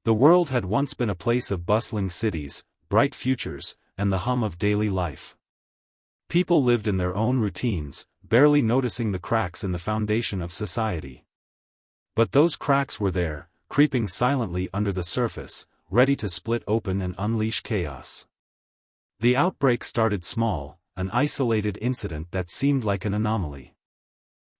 The world had once been a place of bustling cities, bright futures, and the hum of daily life. People lived in their own routines, barely noticing the cracks in the foundation of society. But those cracks were there, creeping silently under the surface, ready to split open and unleash chaos. The outbreak started small, an isolated incident that seemed like an anomaly.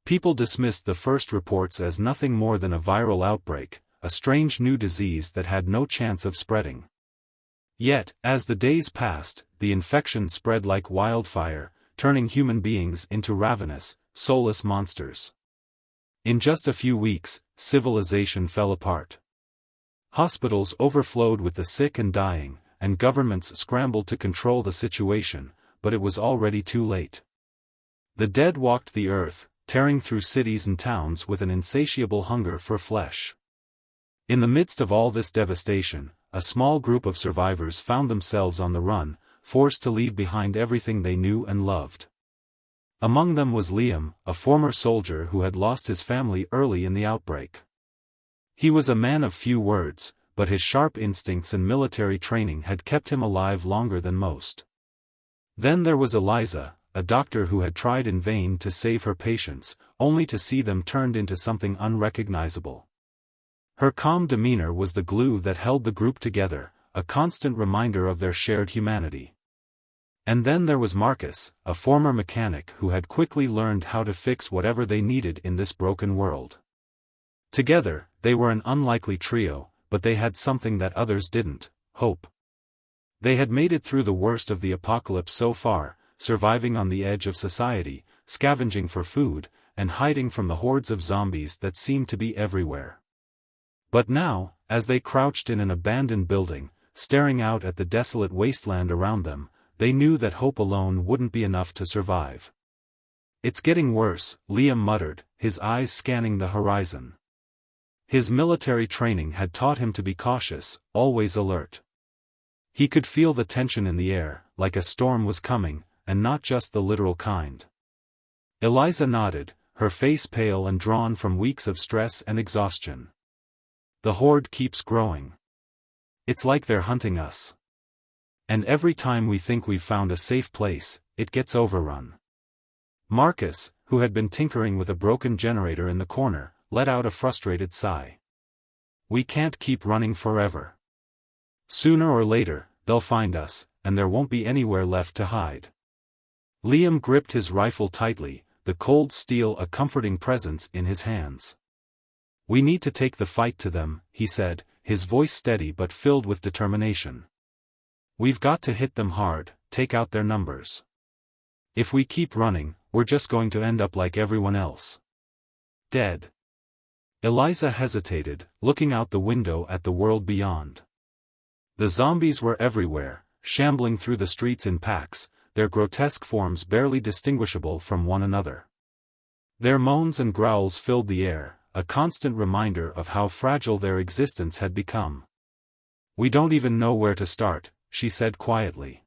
People dismissed the first reports as nothing more than a viral outbreak, a strange new disease that had no chance of spreading. Yet, as the days passed, the infection spread like wildfire, turning human beings into ravenous, soulless monsters. In just a few weeks, civilization fell apart. Hospitals overflowed with the sick and dying, and governments scrambled to control the situation, but it was already too late. The dead walked the earth, tearing through cities and towns with an insatiable hunger for flesh. In the midst of all this devastation, a small group of survivors found themselves on the run, forced to leave behind everything they knew and loved. Among them was Liam, a former soldier who had lost his family early in the outbreak. He was a man of few words, but his sharp instincts and military training had kept him alive longer than most. Then there was Eliza, a doctor who had tried in vain to save her patients, only to see them turned into something unrecognizable. Her calm demeanor was the glue that held the group together, a constant reminder of their shared humanity. And then there was Marcus, a former mechanic who had quickly learned how to fix whatever they needed in this broken world. Together, they were an unlikely trio, but they had something that others didn't: hope. They had made it through the worst of the apocalypse so far, surviving on the edge of society, scavenging for food, and hiding from the hordes of zombies that seemed to be everywhere. But now, as they crouched in an abandoned building, staring out at the desolate wasteland around them, they knew that hope alone wouldn't be enough to survive. "It's getting worse," Liam muttered, his eyes scanning the horizon. His military training had taught him to be cautious, always alert. He could feel the tension in the air, like a storm was coming, and not just the literal kind. Eliza nodded, her face pale and drawn from weeks of stress and exhaustion. "The Horde keeps growing. It's like they're hunting us. And every time we think we've found a safe place, it gets overrun." Marcus, who had been tinkering with a broken generator in the corner, let out a frustrated sigh. "We can't keep running forever. Sooner or later, they'll find us, and there won't be anywhere left to hide." Liam gripped his rifle tightly, the cold steel a comforting presence in his hands. "We need to take the fight to them," he said, his voice steady but filled with determination. "We've got to hit them hard, take out their numbers. If we keep running, we're just going to end up like everyone else. Dead." Eliza hesitated, looking out the window at the world beyond. The zombies were everywhere, shambling through the streets in packs, their grotesque forms barely distinguishable from one another. Their moans and growls filled the air, a constant reminder of how fragile their existence had become. "We don't even know where to start," she said quietly.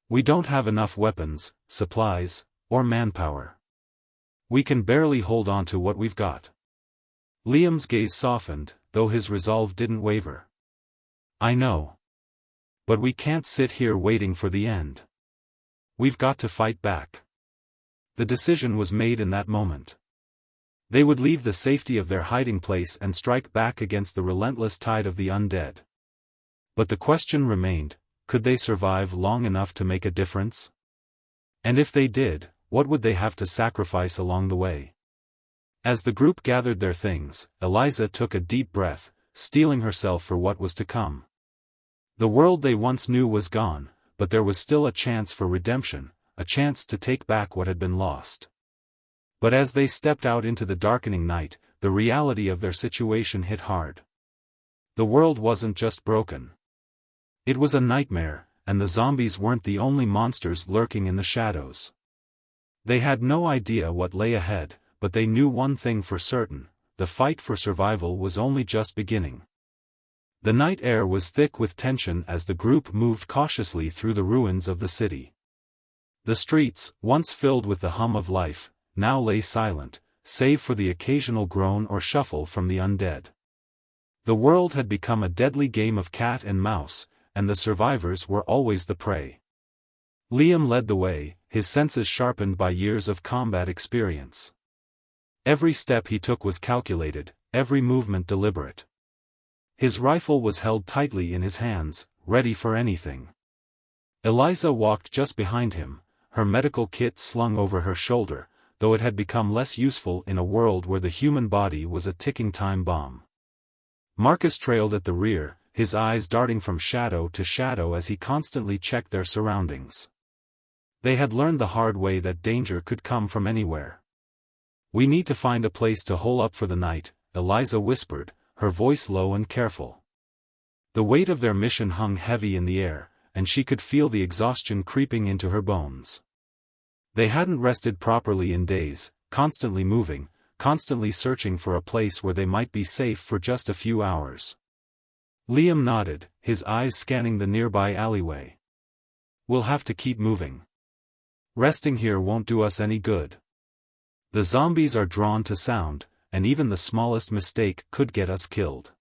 "We don't have enough weapons, supplies, or manpower. We can barely hold on to what we've got." Liam's gaze softened, though his resolve didn't waver. "I know. But we can't sit here waiting for the end. We've got to fight back." The decision was made in that moment. They would leave the safety of their hiding place and strike back against the relentless tide of the undead. But the question remained, could they survive long enough to make a difference? And if they did, what would they have to sacrifice along the way? As the group gathered their things, Eliza took a deep breath, steeling herself for what was to come. The world they once knew was gone, but there was still a chance for redemption, a chance to take back what had been lost. But as they stepped out into the darkening night, the reality of their situation hit hard. The world wasn't just broken. It was a nightmare, and the zombies weren't the only monsters lurking in the shadows. They had no idea what lay ahead, but they knew one thing for certain: the fight for survival was only just beginning. The night air was thick with tension as the group moved cautiously through the ruins of the city. The streets, once filled with the hum of life, now lay silent, save for the occasional groan or shuffle from the undead. The world had become a deadly game of cat and mouse, and the survivors were always the prey. Liam led the way, his senses sharpened by years of combat experience. Every step he took was calculated, every movement deliberate. His rifle was held tightly in his hands, ready for anything. Eliza walked just behind him, her medical kit slung over her shoulder, though it had become less useful in a world where the human body was a ticking time bomb. Marcus trailed at the rear, his eyes darting from shadow to shadow as he constantly checked their surroundings. They had learned the hard way that danger could come from anywhere. "We need to find a place to hole up for the night," Eliza whispered, her voice low and careful. The weight of their mission hung heavy in the air, and she could feel the exhaustion creeping into her bones. They hadn't rested properly in days, constantly moving, constantly searching for a place where they might be safe for just a few hours. Liam nodded, his eyes scanning the nearby alleyway. "We'll have to keep moving. Resting here won't do us any good. The zombies are drawn to sound, and even the smallest mistake could get us killed."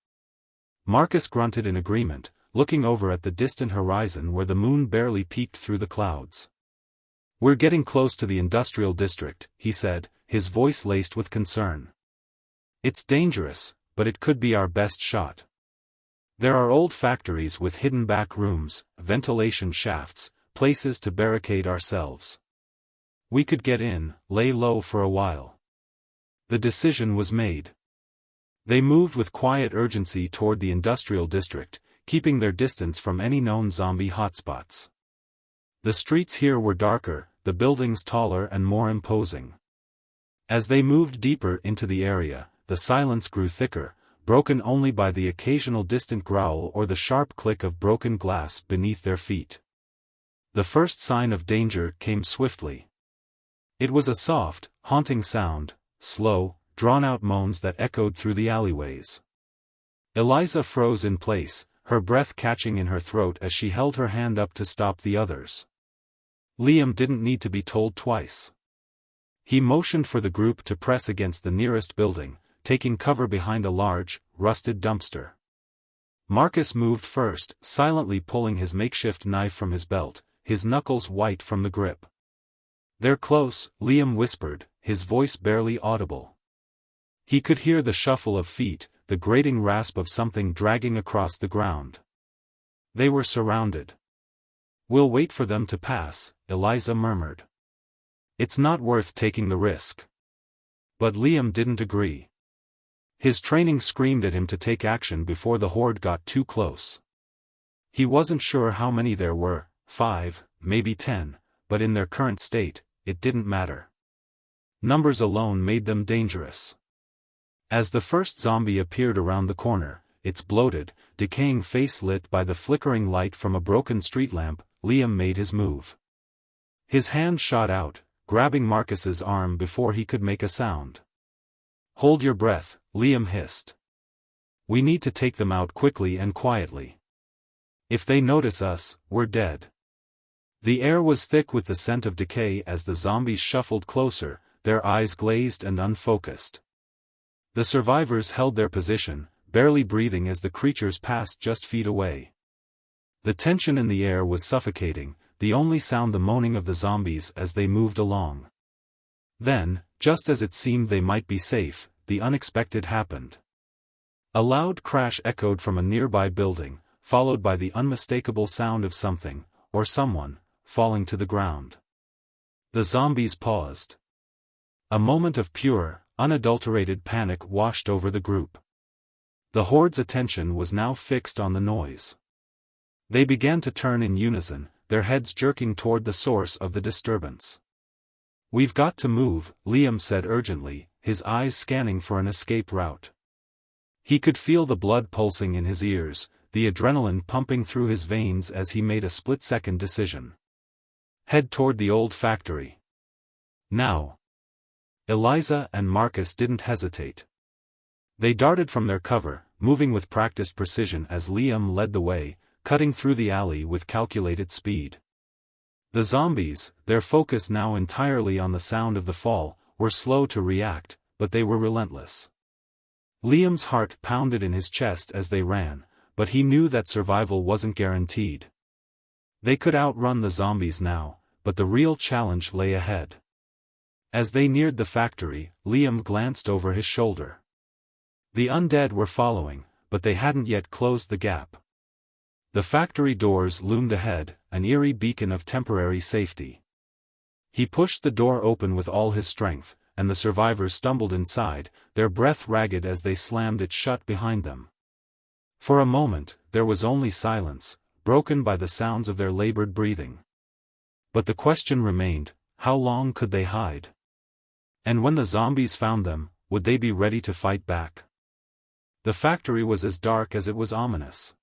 Marcus grunted in agreement, looking over at the distant horizon where the moon barely peeked through the clouds. "We're getting close to the industrial district," he said, his voice laced with concern. "It's dangerous, but it could be our best shot. There are old factories with hidden back rooms, ventilation shafts, places to barricade ourselves. We could get in, lay low for a while." The decision was made. They moved with quiet urgency toward the industrial district, keeping their distance from any known zombie hotspots. The streets here were darker, the buildings taller and more imposing. As they moved deeper into the area, the silence grew thicker, broken only by the occasional distant growl or the sharp click of broken glass beneath their feet. The first sign of danger came swiftly. It was a soft, haunting sound, slow, drawn-out moans that echoed through the alleyways. Eliza froze in place, her breath catching in her throat as she held her hand up to stop the others. Liam didn't need to be told twice. He motioned for the group to press against the nearest building, taking cover behind a large, rusted dumpster. Marcus moved first, silently pulling his makeshift knife from his belt, his knuckles white from the grip. "They're close," Liam whispered, his voice barely audible. He could hear the shuffle of feet, the grating rasp of something dragging across the ground. They were surrounded. "We'll wait for them to pass," Eliza murmured. "It's not worth taking the risk." But Liam didn't agree. His training screamed at him to take action before the horde got too close. He wasn't sure how many there were, 5, maybe 10, but in their current state, it didn't matter. Numbers alone made them dangerous. As the first zombie appeared around the corner, its bloated, decaying face lit by the flickering light from a broken street lamp, Liam made his move. His hand shot out, grabbing Marcus's arm before he could make a sound. "Hold your breath," Liam hissed. "We need to take them out quickly and quietly. If they notice us, we're dead." The air was thick with the scent of decay as the zombies shuffled closer, their eyes glazed and unfocused. The survivors held their position, barely breathing as the creatures passed just feet away. The tension in the air was suffocating, the only sound the moaning of the zombies as they moved along. Then, just as it seemed they might be safe, the unexpected happened. A loud crash echoed from a nearby building, followed by the unmistakable sound of something, or someone, falling to the ground. The zombies paused. A moment of pure, unadulterated panic washed over the group. The horde's attention was now fixed on the noise. They began to turn in unison, their heads jerking toward the source of the disturbance. "We've got to move," Liam said urgently, his eyes scanning for an escape route. He could feel the blood pulsing in his ears, the adrenaline pumping through his veins as he made a split-second decision. "Head toward the old factory. Now." Eliza and Marcus didn't hesitate. They darted from their cover, moving with practiced precision as Liam led the way, cutting through the alley with calculated speed. The zombies, their focus now entirely on the sound of the fall, were slow to react, but they were relentless. Liam's heart pounded in his chest as they ran, but he knew that survival wasn't guaranteed. They could outrun the zombies now, but the real challenge lay ahead. As they neared the factory, Liam glanced over his shoulder. The undead were following, but they hadn't yet closed the gap. The factory doors loomed ahead, an eerie beacon of temporary safety. He pushed the door open with all his strength, and the survivors stumbled inside, their breath ragged as they slammed it shut behind them. For a moment, there was only silence, broken by the sounds of their labored breathing. But the question remained, how long could they hide? And when the zombies found them, would they be ready to fight back? The factory was as dark as it was ominous.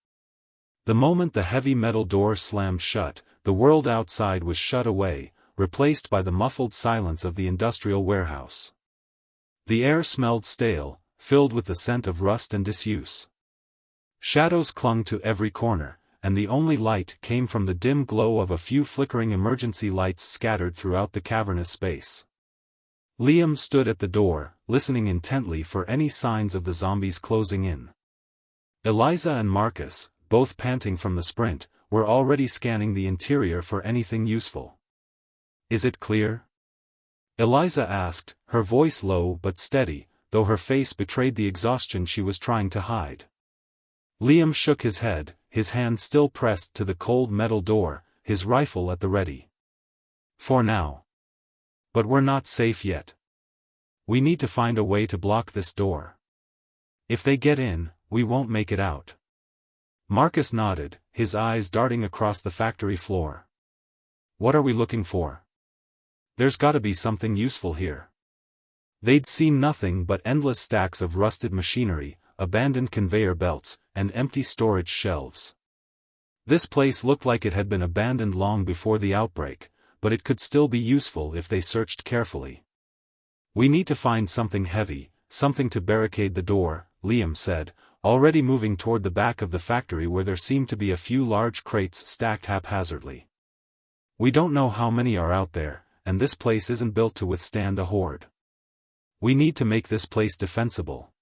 The moment the heavy metal door slammed shut, the world outside was shut away, replaced by the muffled silence of the industrial warehouse. The air smelled stale, filled with the scent of rust and disuse. Shadows clung to every corner, and the only light came from the dim glow of a few flickering emergency lights scattered throughout the cavernous space. Liam stood at the door, listening intently for any signs of the zombies closing in. Eliza and Marcus, both panting from the sprint, were already scanning the interior for anything useful. "Is it clear?" Eliza asked, her voice low but steady, though her face betrayed the exhaustion she was trying to hide. Liam shook his head, his hand still pressed to the cold metal door, his rifle at the ready. "For now. But we're not safe yet. We need to find a way to block this door. If they get in, we won't make it out." Marcus nodded, his eyes darting across the factory floor. "What are we looking for? There's gotta be something useful here." They'd seen nothing but endless stacks of rusted machinery, abandoned conveyor belts, and empty storage shelves. This place looked like it had been abandoned long before the outbreak, but it could still be useful if they searched carefully. "We need to find something heavy, something to barricade the door," Liam said, already moving toward the back of the factory where there seemed to be a few large crates stacked haphazardly. "We don't know how many are out there, and this place isn't built to withstand a horde. We need to make this place defensible."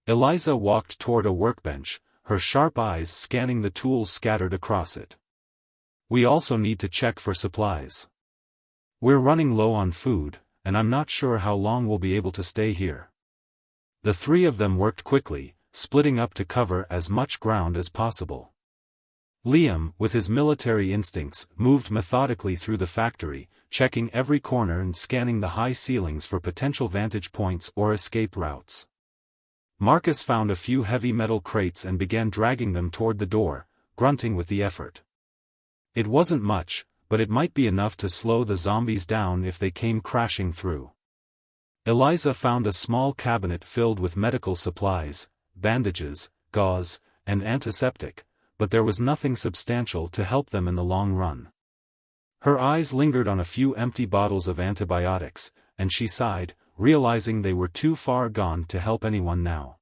Eliza walked toward a workbench, her sharp eyes scanning the tools scattered across it. "We also need to check for supplies. We're running low on food, and I'm not sure how long we'll be able to stay here." The three of them worked quickly, splitting up to cover as much ground as possible. Liam, with his military instincts, moved methodically through the factory, checking every corner and scanning the high ceilings for potential vantage points or escape routes. Marcus found a few heavy metal crates and began dragging them toward the door, grunting with the effort. It wasn't much, but it might be enough to slow the zombies down if they came crashing through. Eliza found a small cabinet filled with medical supplies, bandages, gauze, and antiseptic, but there was nothing substantial to help them in the long run. Her eyes lingered on a few empty bottles of antibiotics, and she sighed, realizing they were too far gone to help anyone now.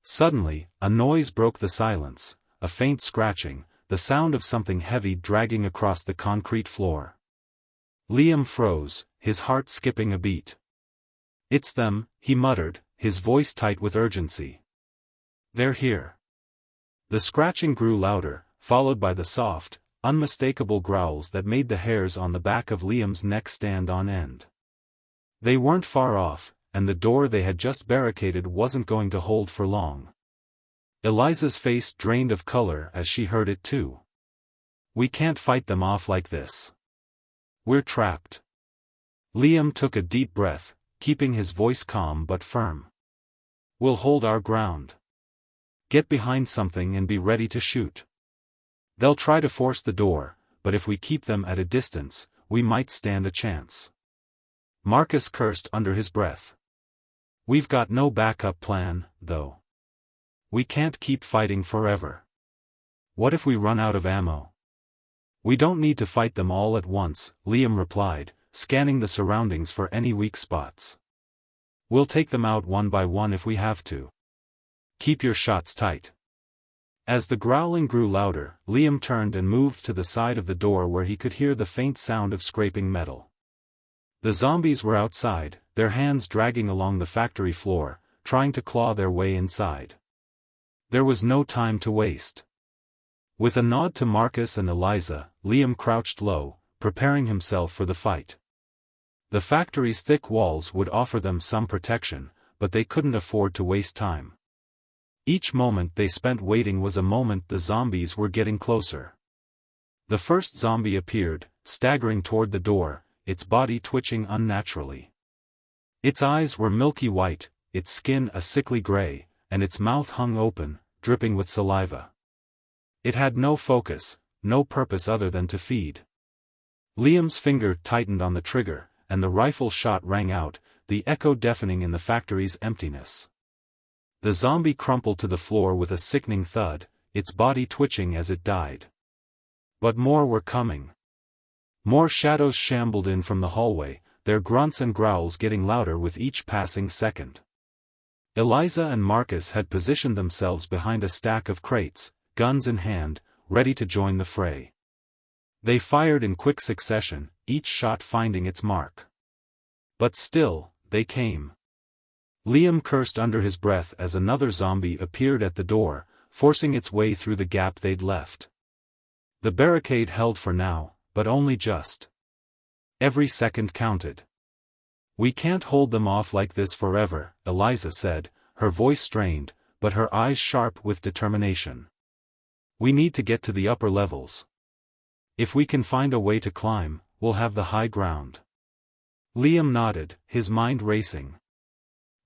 Suddenly, a noise broke the silence, a faint scratching, the sound of something heavy dragging across the concrete floor. Liam froze, his heart skipping a beat. "It's them," he muttered, his voice tight with urgency. "They're here." The scratching grew louder, followed by the soft, unmistakable growls that made the hairs on the back of Liam's neck stand on end. They weren't far off, and the door they had just barricaded wasn't going to hold for long. Eliza's face drained of color as she heard it too. "We can't fight them off like this. We're trapped." Liam took a deep breath, keeping his voice calm but firm. "We'll hold our ground. Get behind something and be ready to shoot. They'll try to force the door, but if we keep them at a distance, we might stand a chance." Marcus cursed under his breath. "We've got no backup plan, though. We can't keep fighting forever. What if we run out of ammo?" "We don't need to fight them all at once," Liam replied, scanning the surroundings for any weak spots. "We'll take them out one by one if we have to. Keep your shots tight." As the growling grew louder, Liam turned and moved to the side of the door where he could hear the faint sound of scraping metal. The zombies were outside, their hands dragging along the factory floor, trying to claw their way inside. There was no time to waste. With a nod to Marcus and Eliza, Liam crouched low, preparing himself for the fight. The factory's thick walls would offer them some protection, but they couldn't afford to waste time. Each moment they spent waiting was a moment the zombies were getting closer. The first zombie appeared, staggering toward the door, its body twitching unnaturally. Its eyes were milky white, its skin a sickly gray, and its mouth hung open, dripping with saliva. It had no focus, no purpose other than to feed. Liam's finger tightened on the trigger, and the rifle shot rang out, the echo deafening in the factory's emptiness. The zombie crumpled to the floor with a sickening thud, its body twitching as it died. But more were coming. More shadows shambled in from the hallway, their grunts and growls getting louder with each passing second. Eliza and Marcus had positioned themselves behind a stack of crates, guns in hand, ready to join the fray. They fired in quick succession, each shot finding its mark. But still, they came. Liam cursed under his breath as another zombie appeared at the door, forcing its way through the gap they'd left. The barricade held for now, but only just. Every second counted. "We can't hold them off like this forever," Eliza said, her voice strained, but her eyes sharp with determination. "We need to get to the upper levels. If we can find a way to climb, we'll have the high ground." Liam nodded, his mind racing.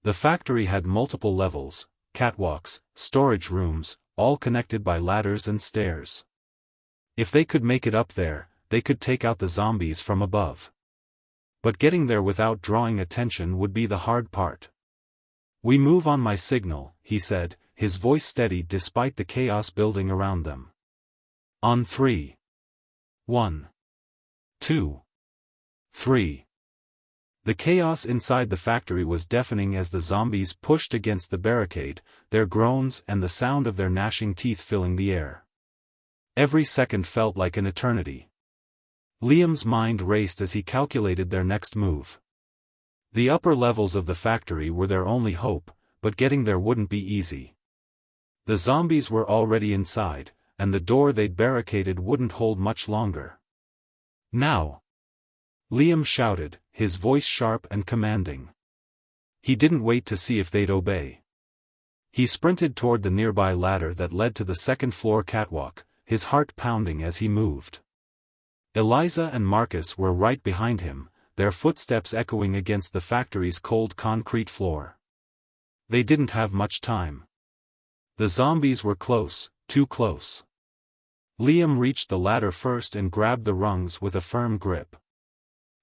The factory had multiple levels, catwalks, storage rooms, all connected by ladders and stairs. If they could make it up there, they could take out the zombies from above. But getting there without drawing attention would be the hard part. "We move on my signal," he said, his voice steady despite the chaos building around them. "On 3. 1. 2. 3. The chaos inside the factory was deafening as the zombies pushed against the barricade, their groans and the sound of their gnashing teeth filling the air. Every second felt like an eternity. Liam's mind raced as he calculated their next move. The upper levels of the factory were their only hope, but getting there wouldn't be easy. The zombies were already inside, and the door they'd barricaded wouldn't hold much longer. "Now!" Liam shouted, his voice sharp and commanding. He didn't wait to see if they'd obey. He sprinted toward the nearby ladder that led to the second-floor catwalk, his heart pounding as he moved. Eliza and Marcus were right behind him, their footsteps echoing against the factory's cold concrete floor. They didn't have much time. The zombies were close, too close. Liam reached the ladder first and grabbed the rungs with a firm grip.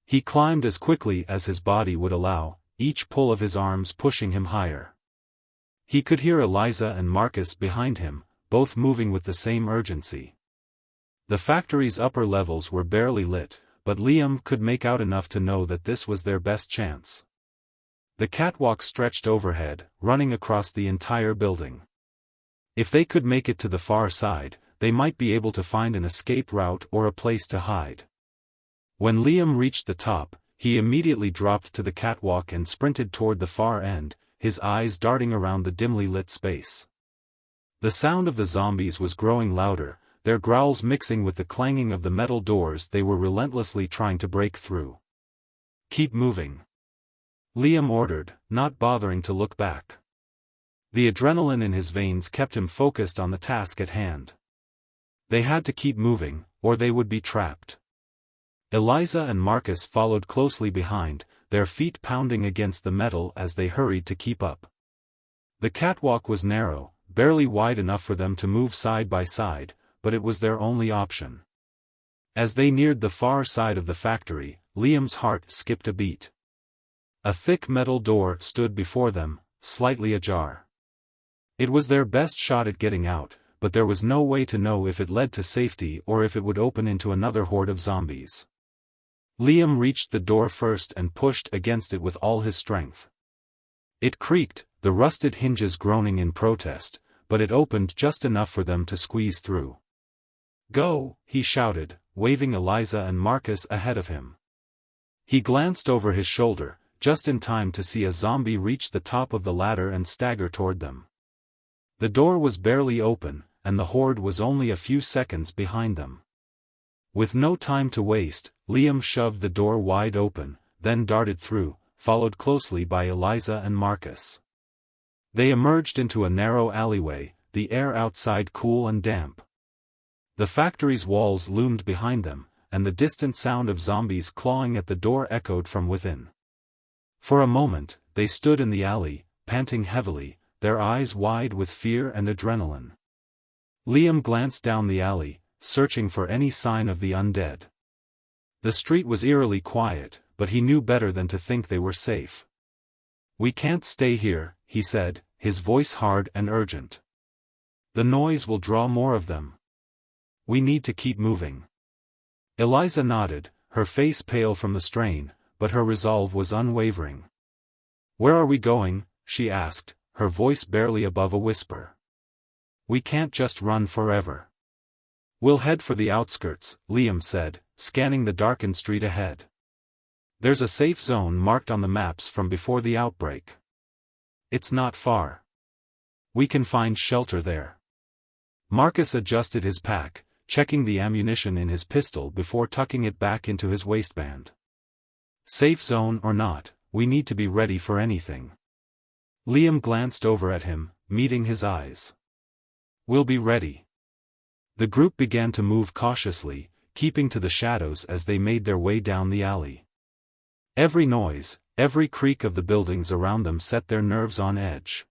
He climbed as quickly as his body would allow, each pull of his arms pushing him higher. He could hear Eliza and Marcus behind him, both moving with the same urgency. The factory's upper levels were barely lit, but Liam could make out enough to know that this was their best chance. The catwalk stretched overhead, running across the entire building. If they could make it to the far side, they might be able to find an escape route or a place to hide. When Liam reached the top, he immediately dropped to the catwalk and sprinted toward the far end, his eyes darting around the dimly lit space. The sound of the zombies was growing louder, their growls mixing with the clanging of the metal doors they were relentlessly trying to break through. "Keep moving," Liam ordered, not bothering to look back. The adrenaline in his veins kept him focused on the task at hand. They had to keep moving, or they would be trapped. Eliza and Marcus followed closely behind, their feet pounding against the metal as they hurried to keep up. The catwalk was narrow, barely wide enough for them to move side by side, but it was their only option. As they neared the far side of the factory, Liam's heart skipped a beat. A thick metal door stood before them, slightly ajar. It was their best shot at getting out, but there was no way to know if it led to safety or if it would open into another horde of zombies. Liam reached the door first and pushed against it with all his strength. It creaked, the rusted hinges groaning in protest, but it opened just enough for them to squeeze through. "Go," he shouted, waving Eliza and Marcus ahead of him. He glanced over his shoulder, just in time to see a zombie reach the top of the ladder and stagger toward them. The door was barely open, and the Horde was only a few seconds behind them. With no time to waste, Liam shoved the door wide open, then darted through, followed closely by Eliza and Marcus. They emerged into a narrow alleyway, the air outside cool and damp. The factory's walls loomed behind them, and the distant sound of zombies clawing at the door echoed from within. For a moment, they stood in the alley, panting heavily, their eyes wide with fear and adrenaline. Liam glanced down the alley, searching for any sign of the undead. The street was eerily quiet, but he knew better than to think they were safe. "We can't stay here," he said, his voice hard and urgent. "The noise will draw more of them. We need to keep moving." Eliza nodded, her face pale from the strain, but her resolve was unwavering. "Where are we going?" she asked, her voice barely above a whisper. "We can't just run forever." "We'll head for the outskirts," Liam said, scanning the darkened street ahead. "There's a safe zone marked on the maps from before the outbreak. It's not far. We can find shelter there." Marcus adjusted his pack, checking the ammunition in his pistol before tucking it back into his waistband. "Safe zone or not, we need to be ready for anything." Liam glanced over at him, meeting his eyes. "We'll be ready." The group began to move cautiously, keeping to the shadows as they made their way down the alley. Every noise, every creak of the buildings around them set their nerves on edge.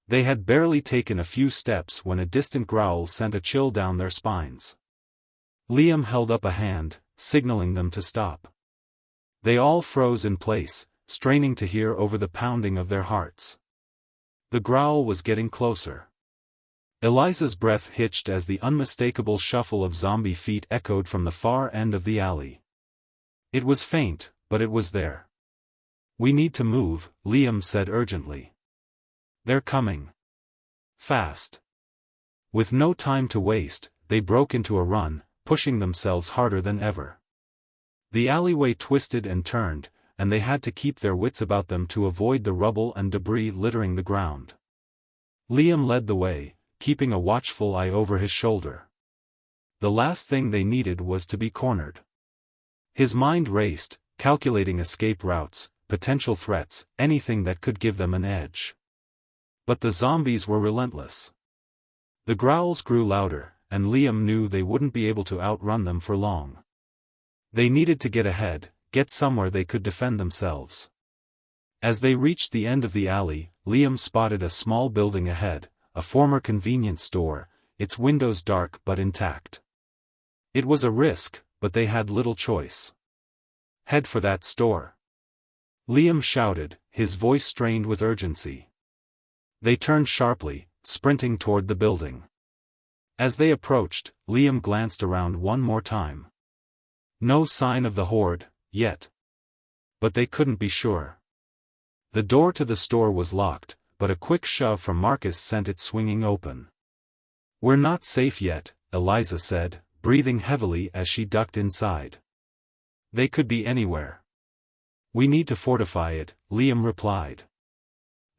They had barely taken a few steps when a distant growl sent a chill down their spines. Liam held up a hand, signaling them to stop. They all froze in place, straining to hear over the pounding of their hearts. The growl was getting closer. Eliza's breath hitched as the unmistakable shuffle of zombie feet echoed from the far end of the alley. It was faint, but it was there. "We need to move," Liam said urgently. "They're coming. Fast." With no time to waste, they broke into a run, pushing themselves harder than ever. The alleyway twisted and turned, and they had to keep their wits about them to avoid the rubble and debris littering the ground. Liam led the way, keeping a watchful eye over his shoulder. The last thing they needed was to be cornered. His mind raced, calculating escape routes, potential threats, anything that could give them an edge. But the zombies were relentless. The growls grew louder, and Liam knew they wouldn't be able to outrun them for long. They needed to get ahead, get somewhere they could defend themselves. As they reached the end of the alley, Liam spotted a small building ahead, a former convenience store, its windows dark but intact. It was a risk, but they had little choice. "Head for that store," Liam shouted, his voice strained with urgency. They turned sharply, sprinting toward the building. As they approached, Liam glanced around one more time. No sign of the Horde, yet. But they couldn't be sure. The door to the store was locked, but a quick shove from Marcus sent it swinging open. "We're not safe yet," Eliza said, breathing heavily as she ducked inside. "They could be anywhere." "We need to fortify it," Liam replied.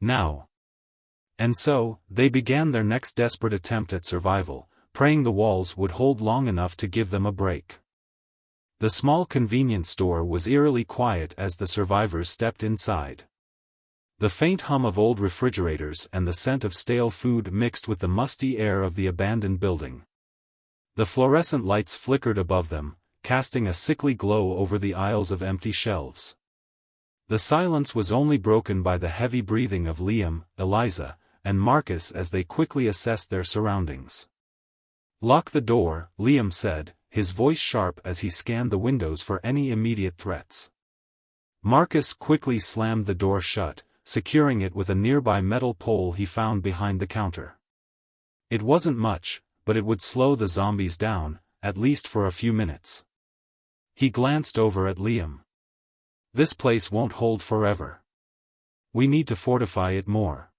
"Now." And so, they began their next desperate attempt at survival, praying the walls would hold long enough to give them a break. The small convenience store was eerily quiet as the survivors stepped inside. The faint hum of old refrigerators and the scent of stale food mixed with the musty air of the abandoned building. The fluorescent lights flickered above them, casting a sickly glow over the aisles of empty shelves. The silence was only broken by the heavy breathing of Liam, Eliza, and Marcus as they quickly assessed their surroundings. "Lock the door," Liam said, his voice sharp as he scanned the windows for any immediate threats. Marcus quickly slammed the door shut, securing it with a nearby metal pole he found behind the counter. It wasn't much, but it would slow the zombies down, at least for a few minutes. He glanced over at Liam. "This place won't hold forever. We need to fortify it more."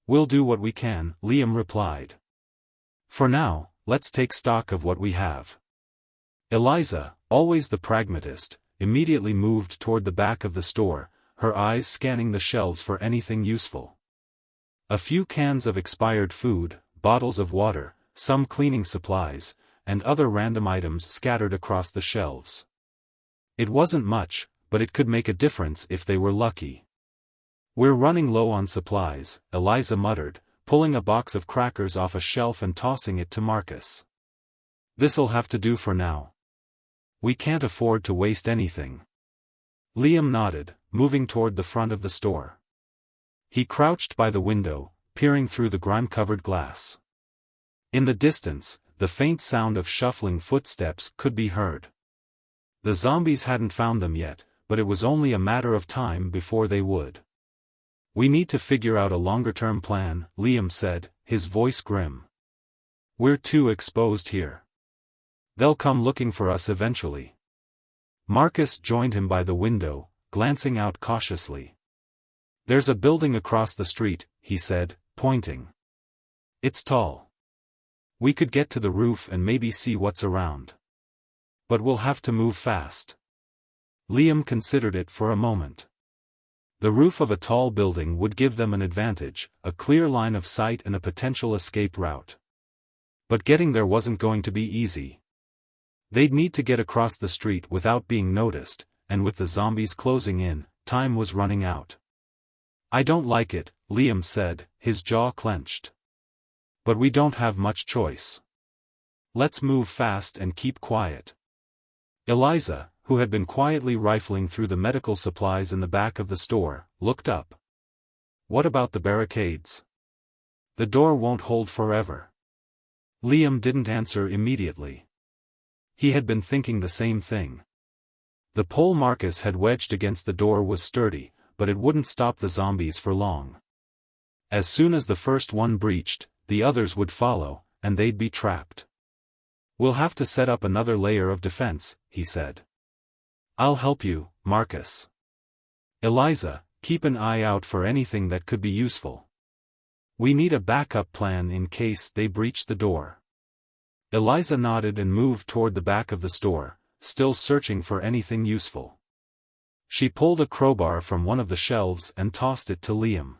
"We'll do what we can," Liam replied. "For now, let's take stock of what we have." Eliza, always the pragmatist, immediately moved toward the back of the store, her eyes scanning the shelves for anything useful. A few cans of expired food, bottles of water, some cleaning supplies, and other random items scattered across the shelves. It wasn't much, but it could make a difference if they were lucky. "We're running low on supplies," Eliza muttered, pulling a box of crackers off a shelf and tossing it to Marcus. "This'll have to do for now. We can't afford to waste anything." Liam nodded, moving toward the front of the store. He crouched by the window, peering through the grime-covered glass. In the distance, the faint sound of shuffling footsteps could be heard. The zombies hadn't found them yet, but it was only a matter of time before they would. "We need to figure out a longer-term plan," Liam said, his voice grim. "We're too exposed here. They'll come looking for us eventually." Marcus joined him by the window, glancing out cautiously. "There's a building across the street," he said, pointing. "It's tall. We could get to the roof and maybe see what's around. But we'll have to move fast." Liam considered it for a moment. The roof of a tall building would give them an advantage, a clear line of sight and a potential escape route. But getting there wasn't going to be easy. They'd need to get across the street without being noticed, and with the zombies closing in, time was running out. "I don't like it," Liam said, his jaw clenched. "But we don't have much choice. Let's move fast and keep quiet." Eliza, who had been quietly rifling through the medical supplies in the back of the store, looked up. "What about the barricades? The door won't hold forever." Liam didn't answer immediately. He had been thinking the same thing. The pole Marcus had wedged against the door was sturdy, but it wouldn't stop the zombies for long. As soon as the first one breached, the others would follow, and they'd be trapped. "We'll have to set up another layer of defense," he said. "I'll help you, Marcus. Eliza, keep an eye out for anything that could be useful. We need a backup plan in case they breach the door." Eliza nodded and moved toward the back of the store, still searching for anything useful. She pulled a crowbar from one of the shelves and tossed it to Liam.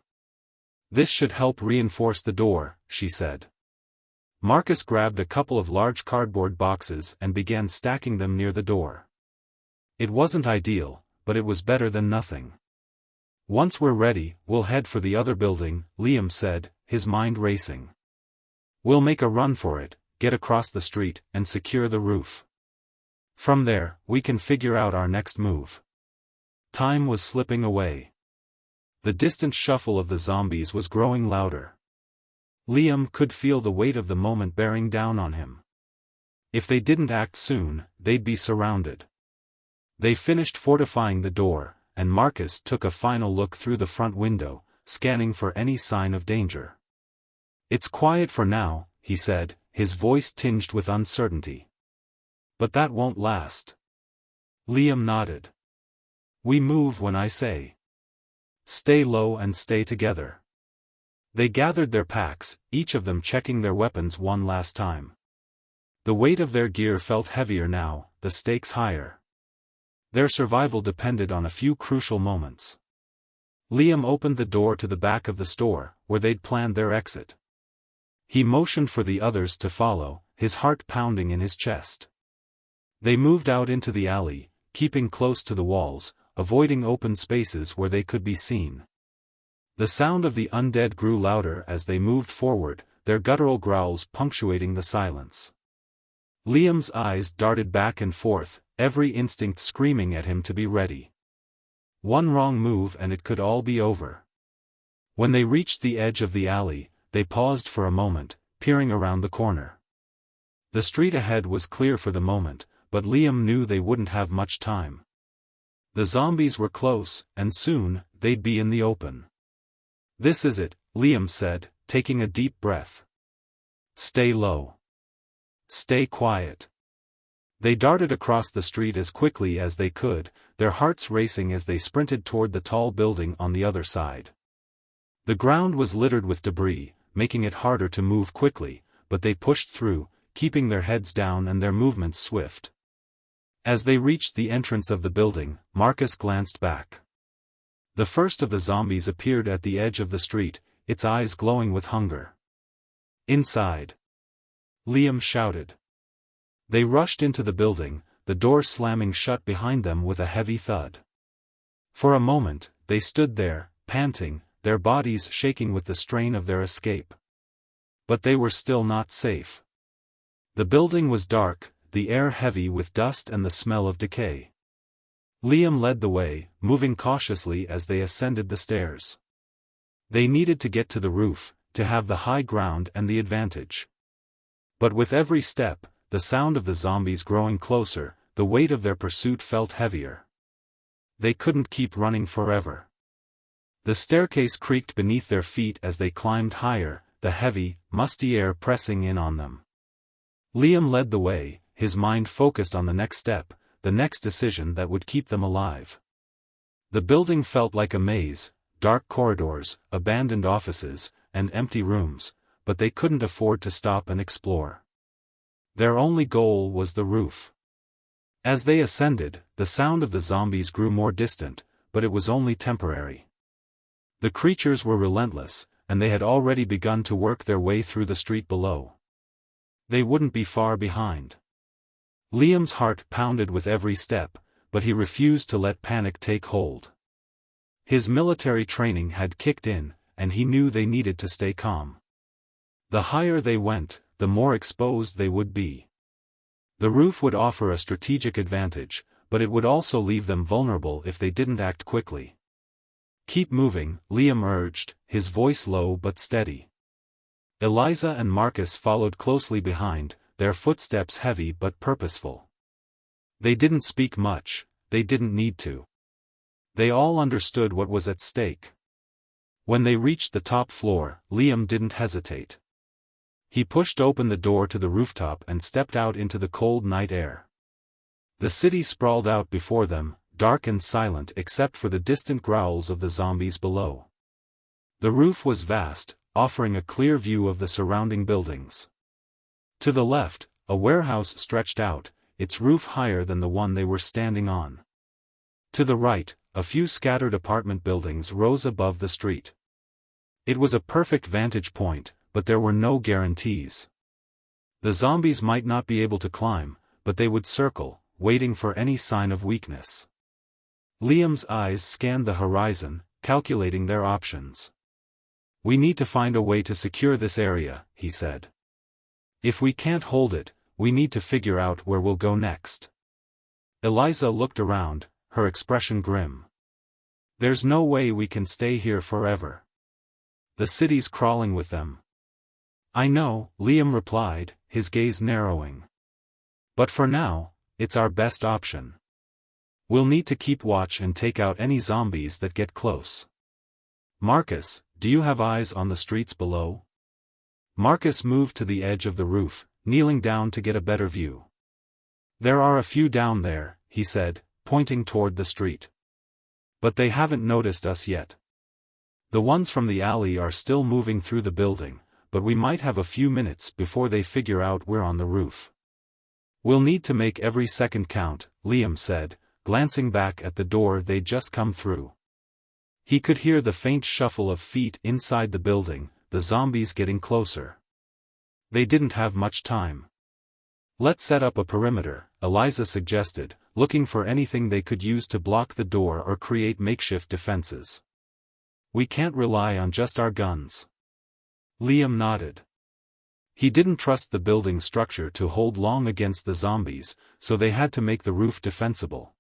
"This should help reinforce the door," she said. Marcus grabbed a couple of large cardboard boxes and began stacking them near the door. It wasn't ideal, but it was better than nothing. "Once we're ready, we'll head for the other building," Liam said, his mind racing. "We'll make a run for it, get across the street, and secure the roof. From there, we can figure out our next move." Time was slipping away. The distant shuffle of the zombies was growing louder. Liam could feel the weight of the moment bearing down on him. If they didn't act soon, they'd be surrounded. They finished fortifying the door, and Marcus took a final look through the front window, scanning for any sign of danger. "It's quiet for now," he said, his voice tinged with uncertainty. "But that won't last." Liam nodded. "We move when I say. Stay low and stay together." They gathered their packs, each of them checking their weapons one last time. The weight of their gear felt heavier now, the stakes higher. Their survival depended on a few crucial moments. Liam opened the door to the back of the store, where they'd planned their exit. He motioned for the others to follow, his heart pounding in his chest. They moved out into the alley, keeping close to the walls, avoiding open spaces where they could be seen. The sound of the undead grew louder as they moved forward, their guttural growls punctuating the silence. Liam's eyes darted back and forth, every instinct screaming at him to be ready. One wrong move and it could all be over. When they reached the edge of the alley, they paused for a moment, peering around the corner. The street ahead was clear for the moment, but Liam knew they wouldn't have much time. The zombies were close, and soon, they'd be in the open. "This is it," Liam said, taking a deep breath. "Stay low. Stay quiet." They darted across the street as quickly as they could, their hearts racing as they sprinted toward the tall building on the other side. The ground was littered with debris, making it harder to move quickly, but they pushed through, keeping their heads down and their movements swift. As they reached the entrance of the building, Marcus glanced back. The first of the zombies appeared at the edge of the street, its eyes glowing with hunger. "Inside!" Liam shouted. They rushed into the building, the door slamming shut behind them with a heavy thud. For a moment, they stood there, panting, their bodies shaking with the strain of their escape. But they were still not safe. The building was dark, the air heavy with dust and the smell of decay. Liam led the way, moving cautiously as they ascended the stairs. They needed to get to the roof, to have the high ground and the advantage. But with every step, the sound of the zombies growing closer, the weight of their pursuit felt heavier. They couldn't keep running forever. The staircase creaked beneath their feet as they climbed higher, the heavy, musty air pressing in on them. Liam led the way, his mind focused on the next step, the next decision that would keep them alive. The building felt like a maze, dark corridors, abandoned offices, and empty rooms, but they couldn't afford to stop and explore. Their only goal was the roof. As they ascended, the sound of the zombies grew more distant, but it was only temporary. The creatures were relentless, and they had already begun to work their way through the street below. They wouldn't be far behind. Liam's heart pounded with every step, but he refused to let panic take hold. His military training had kicked in, and he knew they needed to stay calm. The higher they went, the more exposed they would be. The roof would offer a strategic advantage, but it would also leave them vulnerable if they didn't act quickly. "Keep moving," Liam urged, his voice low but steady. Eliza and Marcus followed closely behind, their footsteps heavy but purposeful. They didn't speak much, they didn't need to. They all understood what was at stake. When they reached the top floor, Liam didn't hesitate. He pushed open the door to the rooftop and stepped out into the cold night air. The city sprawled out before them, dark and silent except for the distant growls of the zombies below. The roof was vast, offering a clear view of the surrounding buildings. To the left, a warehouse stretched out, its roof higher than the one they were standing on. To the right, a few scattered apartment buildings rose above the street. It was a perfect vantage point, but there were no guarantees. The zombies might not be able to climb, but they would circle, waiting for any sign of weakness. Liam's eyes scanned the horizon, calculating their options. "We need to find a way to secure this area," he said. "If we can't hold it, we need to figure out where we'll go next." Eliza looked around, her expression grim. "There's no way we can stay here forever. The city's crawling with them." "I know," Liam replied, his gaze narrowing. "But for now, it's our best option. We'll need to keep watch and take out any zombies that get close. Marcus, do you have eyes on the streets below?" Marcus moved to the edge of the roof, kneeling down to get a better view. "There are a few down there," he said, pointing toward the street. "But they haven't noticed us yet. The ones from the alley are still moving through the building, but we might have a few minutes before they figure out we're on the roof." "We'll need to make every second count," Liam said, glancing back at the door they'd just come through. He could hear the faint shuffle of feet inside the building, the zombies getting closer. They didn't have much time. "Let's set up a perimeter," Eliza suggested, looking for anything they could use to block the door or create makeshift defenses. "We can't rely on just our guns." Liam nodded. He didn't trust the building structure to hold long against the zombies, so they had to make the roof defensible.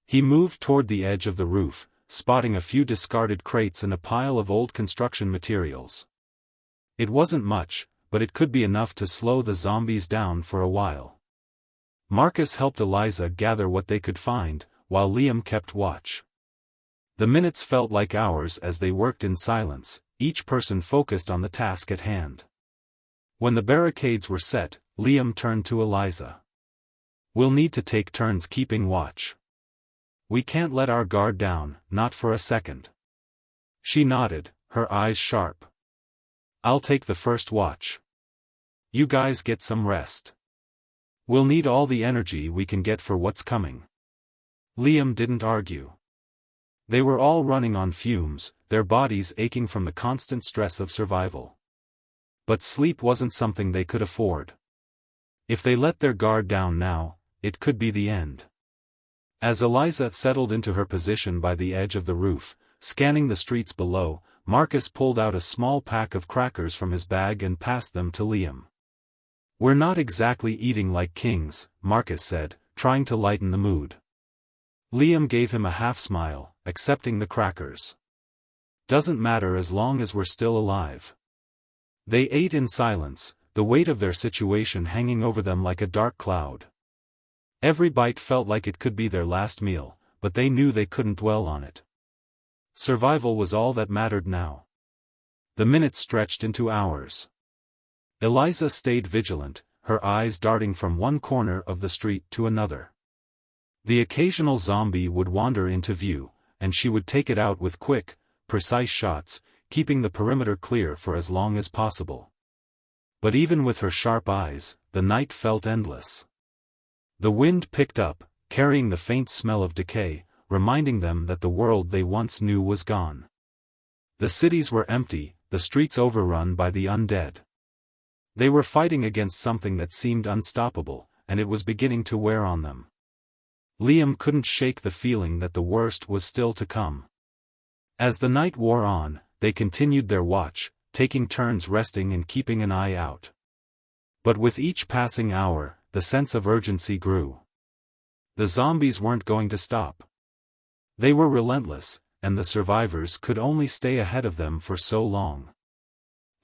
He moved toward the edge of the roof, spotting a few discarded crates and a pile of old construction materials. It wasn't much, but it could be enough to slow the zombies down for a while. Marcus helped Eliza gather what they could find, while Liam kept watch. The minutes felt like hours as they worked in silence, each person focused on the task at hand. When the barricades were set, Liam turned to Eliza. "We'll need to take turns keeping watch. We can't let our guard down, not for a second." She nodded, her eyes sharp. "I'll take the first watch. You guys get some rest. We'll need all the energy we can get for what's coming." Liam didn't argue. They were all running on fumes, their bodies aching from the constant stress of survival. But sleep wasn't something they could afford. If they let their guard down now, it could be the end. As Eliza settled into her position by the edge of the roof, scanning the streets below, Marcus pulled out a small pack of crackers from his bag and passed them to Liam. "We're not exactly eating like kings," Marcus said, trying to lighten the mood. Liam gave him a half-smile, accepting the crackers. "Doesn't matter as long as we're still alive." They ate in silence, the weight of their situation hanging over them like a dark cloud. Every bite felt like it could be their last meal, but they knew they couldn't dwell on it. Survival was all that mattered now. The minutes stretched into hours. Eliza stayed vigilant, her eyes darting from one corner of the street to another. The occasional zombie would wander into view, and she would take it out with quick, precise shots, keeping the perimeter clear for as long as possible. But even with her sharp eyes, the night felt endless. The wind picked up, carrying the faint smell of decay, reminding them that the world they once knew was gone. The cities were empty, the streets overrun by the undead. They were fighting against something that seemed unstoppable, and it was beginning to wear on them. Liam couldn't shake the feeling that the worst was still to come. As the night wore on, they continued their watch, taking turns resting and keeping an eye out. But with each passing hour, the sense of urgency grew. The zombies weren't going to stop. They were relentless, and the survivors could only stay ahead of them for so long.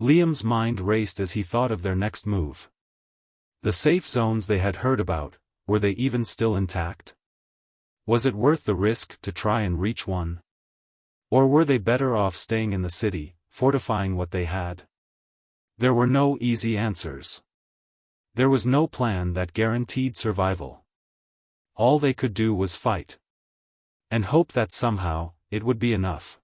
Liam's mind raced as he thought of their next move. The safe zones they had heard about, were they even still intact? Was it worth the risk to try and reach one? Or were they better off staying in the city, fortifying what they had? There were no easy answers. There was no plan that guaranteed survival. All they could do was fight. And hope that somehow, it would be enough.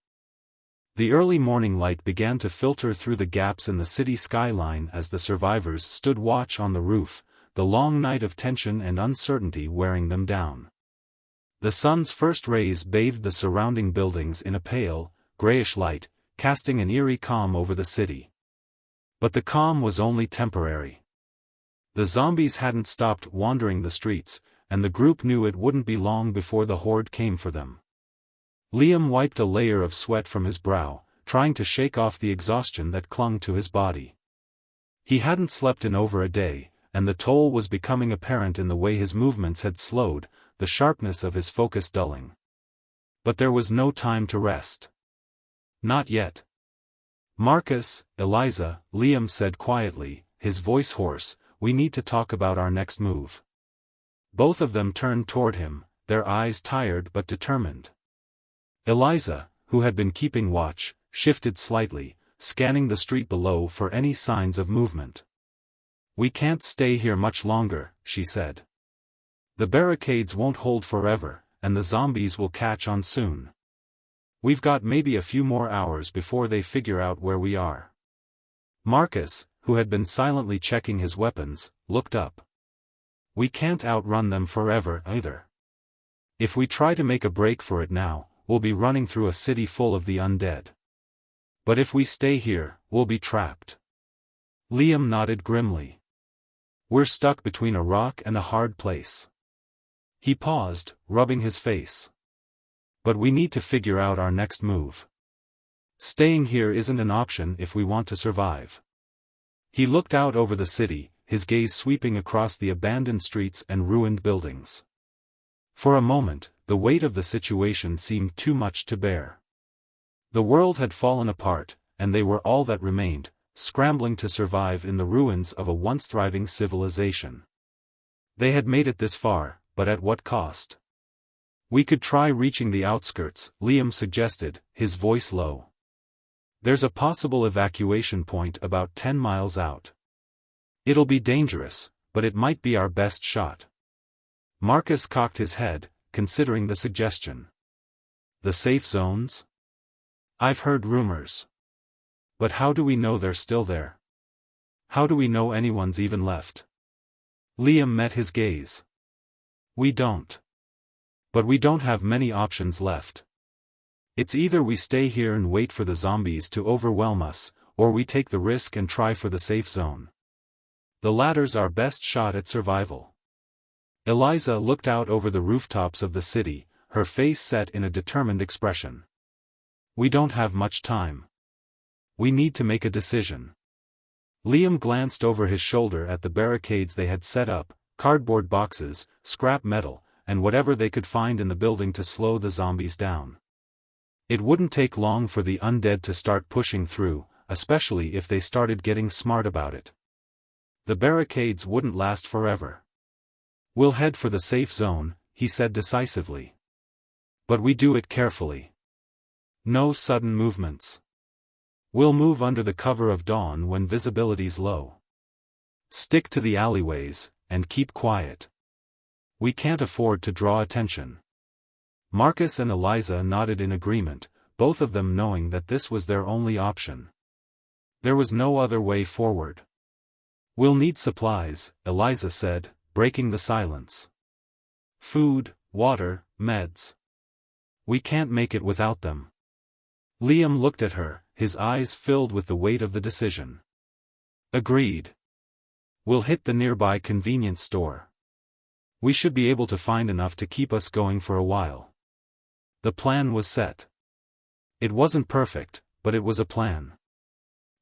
The early morning light began to filter through the gaps in the city skyline as the survivors stood watch on the roof, the long night of tension and uncertainty wearing them down. The sun's first rays bathed the surrounding buildings in a pale, grayish light, casting an eerie calm over the city. But the calm was only temporary. The zombies hadn't stopped wandering the streets, and the group knew it wouldn't be long before the horde came for them. Liam wiped a layer of sweat from his brow, trying to shake off the exhaustion that clung to his body. He hadn't slept in over a day, and the toll was becoming apparent in the way his movements had slowed, the sharpness of his focus dulling. But there was no time to rest. Not yet. "Marcus, Eliza," Liam said quietly, his voice hoarse, "we need to talk about our next move." Both of them turned toward him, their eyes tired but determined. Eliza, who had been keeping watch, shifted slightly, scanning the street below for any signs of movement. "We can't stay here much longer," she said. "The barricades won't hold forever, and the zombies will catch on soon. We've got maybe a few more hours before they figure out where we are." Marcus, who had been silently checking his weapons, looked up. "We can't outrun them forever either. If we try to make a break for it now, we'll be running through a city full of the undead. But if we stay here, we'll be trapped." Liam nodded grimly. "We're stuck between a rock and a hard place." He paused, rubbing his face. "But we need to figure out our next move. Staying here isn't an option if we want to survive." He looked out over the city, his gaze sweeping across the abandoned streets and ruined buildings. For a moment, the weight of the situation seemed too much to bear. The world had fallen apart, and they were all that remained, scrambling to survive in the ruins of a once thriving civilization. They had made it this far, but at what cost? "We could try reaching the outskirts," Liam suggested, his voice low. "There's a possible evacuation point about 10 miles out. It'll be dangerous, but it might be our best shot." Marcus cocked his head, considering the suggestion. "The safe zones? I've heard rumors. But how do we know they're still there? How do we know anyone's even left?" Liam met his gaze. "We don't. But we don't have many options left. It's either we stay here and wait for the zombies to overwhelm us, or we take the risk and try for the safe zone. The latter's our best shot at survival. Eliza looked out over the rooftops of the city, her face set in a determined expression. We don't have much time. We need to make a decision. Liam glanced over his shoulder at the barricades they had set up, cardboard boxes, scrap metal, and whatever they could find in the building to slow the zombies down. It wouldn't take long for the undead to start pushing through, especially if they started getting smart about it. The barricades wouldn't last forever. We'll head for the safe zone, he said decisively. But we do it carefully. No sudden movements. We'll move under the cover of dawn when visibility's low. Stick to the alleyways, and keep quiet. We can't afford to draw attention. Marcus and Eliza nodded in agreement, both of them knowing that this was their only option. There was no other way forward. We'll need supplies, Eliza said, breaking the silence. Food, water, meds. We can't make it without them. Liam looked at her, his eyes filled with the weight of the decision. Agreed. We'll hit the nearby convenience store. We should be able to find enough to keep us going for a while. The plan was set. It wasn't perfect, but it was a plan.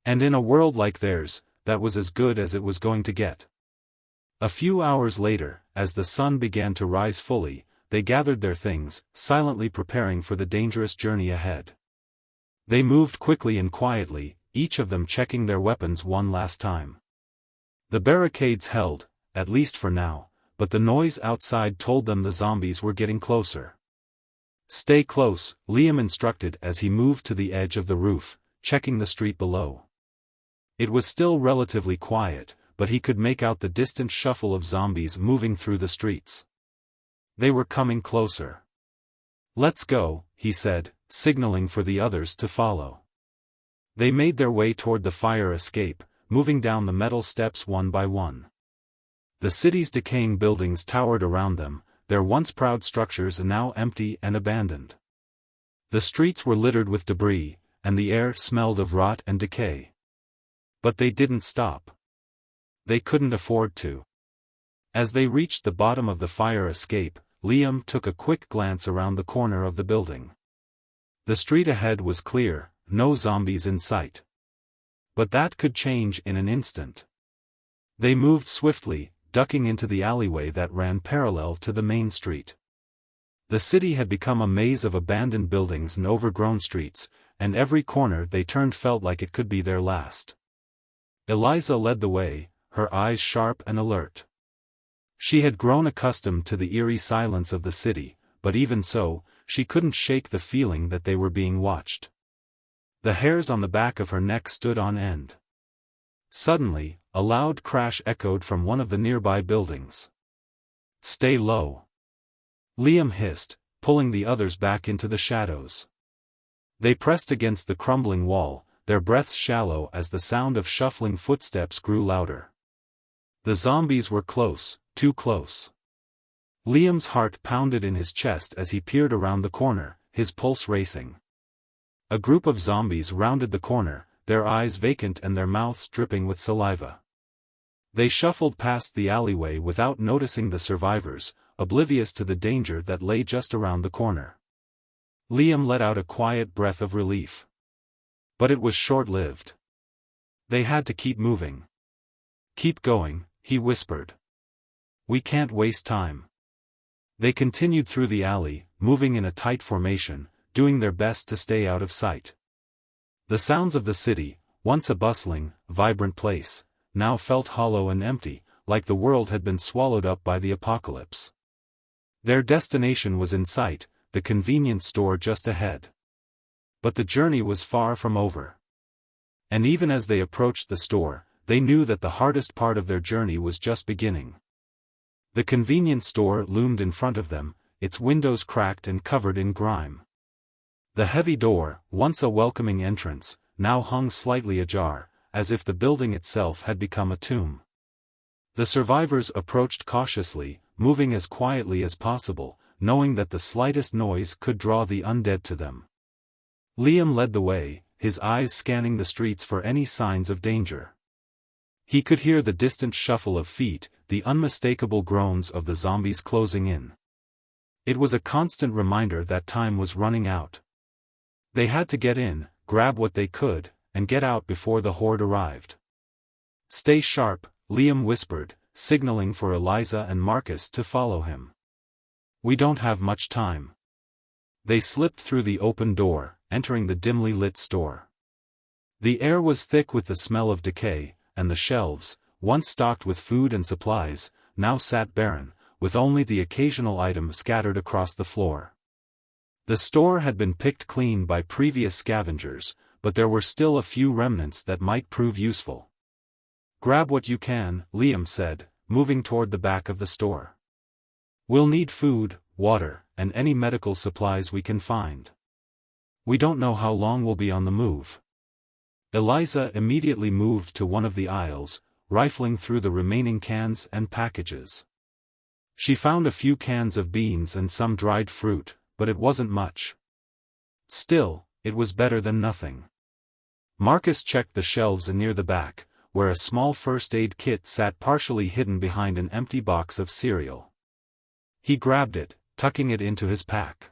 And in a world like theirs, that was as good as it was going to get. A few hours later, as the sun began to rise fully, they gathered their things, silently preparing for the dangerous journey ahead. They moved quickly and quietly, each of them checking their weapons one last time. The barricades held, at least for now, but the noise outside told them the zombies were getting closer. Stay close, Liam instructed as he moved to the edge of the roof, checking the street below. It was still relatively quiet, but he could make out the distant shuffle of zombies moving through the streets. They were coming closer. Let's go, he said, signaling for the others to follow. They made their way toward the fire escape, moving down the metal steps one by one. The city's decaying buildings towered around them, their once proud structures now empty and abandoned. The streets were littered with debris, and the air smelled of rot and decay. But they didn't stop. They couldn't afford to. As they reached the bottom of the fire escape, Liam took a quick glance around the corner of the building. The street ahead was clear, no zombies in sight. But that could change in an instant. They moved swiftly, ducking into the alleyway that ran parallel to the main street. The city had become a maze of abandoned buildings and overgrown streets, and every corner they turned felt like it could be their last. Eliza led the way, her eyes sharp and alert. She had grown accustomed to the eerie silence of the city, but even so, she couldn't shake the feeling that they were being watched. The hairs on the back of her neck stood on end. Suddenly, a loud crash echoed from one of the nearby buildings. Stay low. Liam hissed, pulling the others back into the shadows. They pressed against the crumbling wall, their breaths shallow as the sound of shuffling footsteps grew louder. The zombies were close, too close. Liam's heart pounded in his chest as he peered around the corner, his pulse racing. A group of zombies rounded the corner, their eyes vacant and their mouths dripping with saliva. They shuffled past the alleyway without noticing the survivors, oblivious to the danger that lay just around the corner. Liam let out a quiet breath of relief. But it was short-lived. They had to keep moving. Keep going, he whispered. We can't waste time. They continued through the alley, moving in a tight formation, doing their best to stay out of sight. The sounds of the city, once a bustling, vibrant place, now felt hollow and empty, like the world had been swallowed up by the apocalypse. Their destination was in sight, the convenience store just ahead. But the journey was far from over. And even as they approached the store, they knew that the hardest part of their journey was just beginning. The convenience store loomed in front of them, its windows cracked and covered in grime. The heavy door, once a welcoming entrance, now hung slightly ajar, as if the building itself had become a tomb. The survivors approached cautiously, moving as quietly as possible, knowing that the slightest noise could draw the undead to them. Liam led the way, his eyes scanning the streets for any signs of danger. He could hear the distant shuffle of feet, the unmistakable groans of the zombies closing in. It was a constant reminder that time was running out. They had to get in, grab what they could, and get out before the horde arrived. "Stay sharp," Liam whispered, signaling for Eliza and Marcus to follow him. "We don't have much time." They slipped through the open door, entering the dimly lit store. The air was thick with the smell of decay, and the shelves, once stocked with food and supplies, now sat barren, with only the occasional item scattered across the floor. The store had been picked clean by previous scavengers, but there were still a few remnants that might prove useful. "Grab what you can," Liam said, moving toward the back of the store. "We'll need food, water, and any medical supplies we can find. We don't know how long we'll be on the move." Eliza immediately moved to one of the aisles, rifling through the remaining cans and packages. She found a few cans of beans and some dried fruit, but it wasn't much. Still, it was better than nothing. Marcus checked the shelves near the back, where a small first aid kit sat partially hidden behind an empty box of cereal. He grabbed it, tucking it into his pack.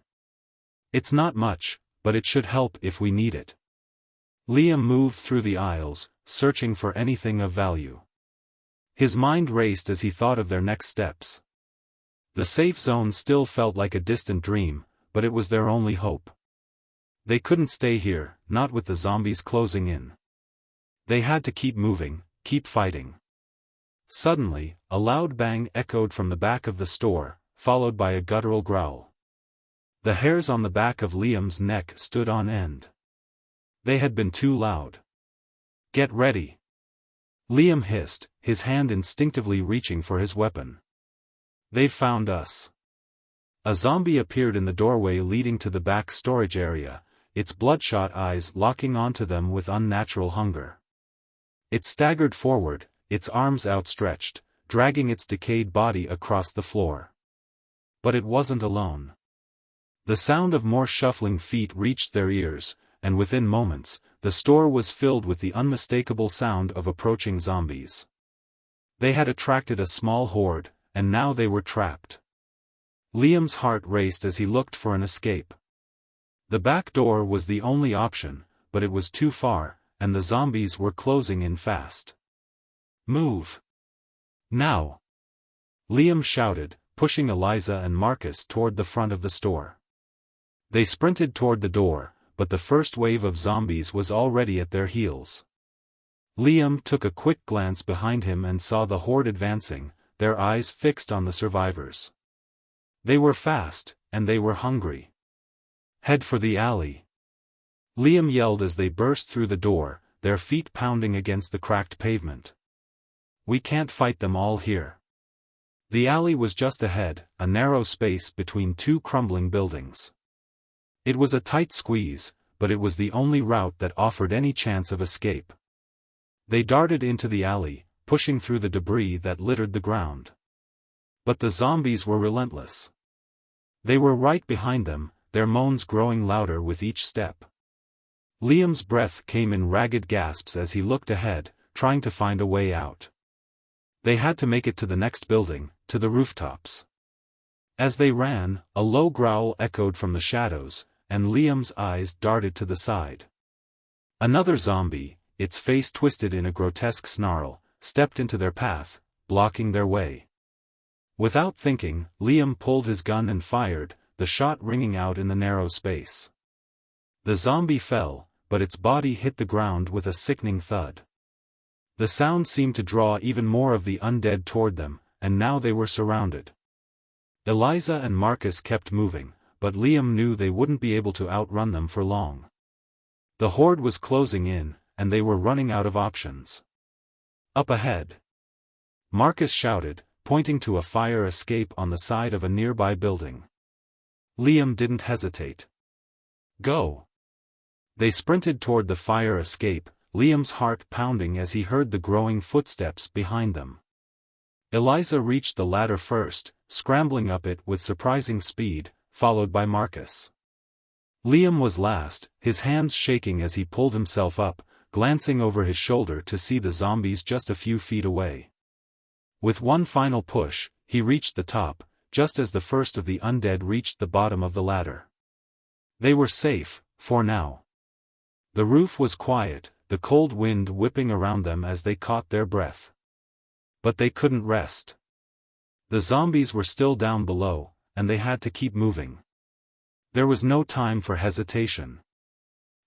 "It's not much, but it should help if we need it." Liam moved through the aisles, searching for anything of value. His mind raced as he thought of their next steps. The safe zone still felt like a distant dream, but it was their only hope. They couldn't stay here, not with the zombies closing in. They had to keep moving, keep fighting. Suddenly, a loud bang echoed from the back of the store, followed by a guttural growl. The hairs on the back of Liam's neck stood on end. They had been too loud. "Get ready!" Liam hissed, his hand instinctively reaching for his weapon. "They've found us." A zombie appeared in the doorway leading to the back storage area, its bloodshot eyes locking onto them with unnatural hunger. It staggered forward, its arms outstretched, dragging its decayed body across the floor. But it wasn't alone. The sound of more shuffling feet reached their ears, and within moments, the store was filled with the unmistakable sound of approaching zombies. They had attracted a small horde, and now they were trapped. Liam's heart raced as he looked for an escape. The back door was the only option, but it was too far, and the zombies were closing in fast. "Move! Now!" Liam shouted, pushing Eliza and Marcus toward the front of the store. They sprinted toward the door, but the first wave of zombies was already at their heels. Liam took a quick glance behind him and saw the horde advancing, their eyes fixed on the survivors. They were fast, and they were hungry. "Head for the alley!" Liam yelled as they burst through the door, their feet pounding against the cracked pavement. "We can't fight them all here." The alley was just ahead, a narrow space between two crumbling buildings. It was a tight squeeze, but it was the only route that offered any chance of escape. They darted into the alley, pushing through the debris that littered the ground. But the zombies were relentless. They were right behind them, their moans growing louder with each step. Liam's breath came in ragged gasps as he looked ahead, trying to find a way out. They had to make it to the next building, to the rooftops. As they ran, a low growl echoed from the shadows, and Liam's eyes darted to the side. Another zombie, its face twisted in a grotesque snarl, stepped into their path, blocking their way. Without thinking, Liam pulled his gun and fired, the shot ringing out in the narrow space. The zombie fell, but its body hit the ground with a sickening thud. The sound seemed to draw even more of the undead toward them, and now they were surrounded. Eliza and Marcus kept moving, but Liam knew they wouldn't be able to outrun them for long. The horde was closing in, and they were running out of options. "Up ahead!" Marcus shouted, pointing to a fire escape on the side of a nearby building. Liam didn't hesitate. "Go!" They sprinted toward the fire escape, Liam's heart pounding as he heard the growing footsteps behind them. Eliza reached the ladder first, scrambling up it with surprising speed, followed by Marcus. Liam was last, his hands shaking as he pulled himself up, glancing over his shoulder to see the zombies just a few feet away. With one final push, he reached the top, just as the first of the undead reached the bottom of the ladder. They were safe, for now. The roof was quiet, the cold wind whipping around them as they caught their breath. But they couldn't rest. The zombies were still down below, and they had to keep moving. There was no time for hesitation.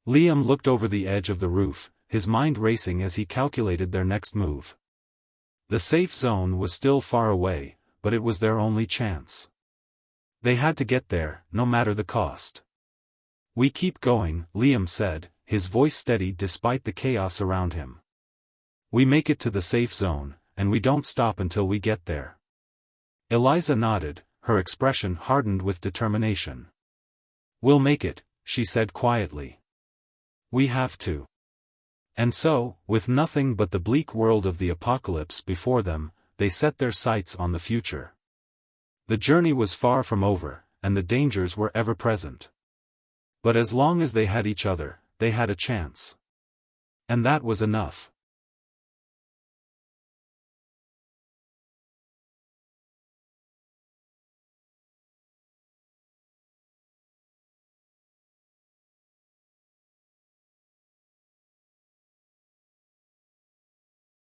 Liam looked over the edge of the roof, his mind racing as he calculated their next move. The safe zone was still far away, but it was their only chance. They had to get there, no matter the cost. "We keep going," Liam said, his voice steady despite the chaos around him. "We make it to the safe zone, and we don't stop until we get there." Eliza nodded, her expression hardened with determination. "We'll make it," she said quietly. "We have to." And so, with nothing but the bleak world of the apocalypse before them, they set their sights on the future. The journey was far from over, and the dangers were ever present. But as long as they had each other, they had a chance. And that was enough.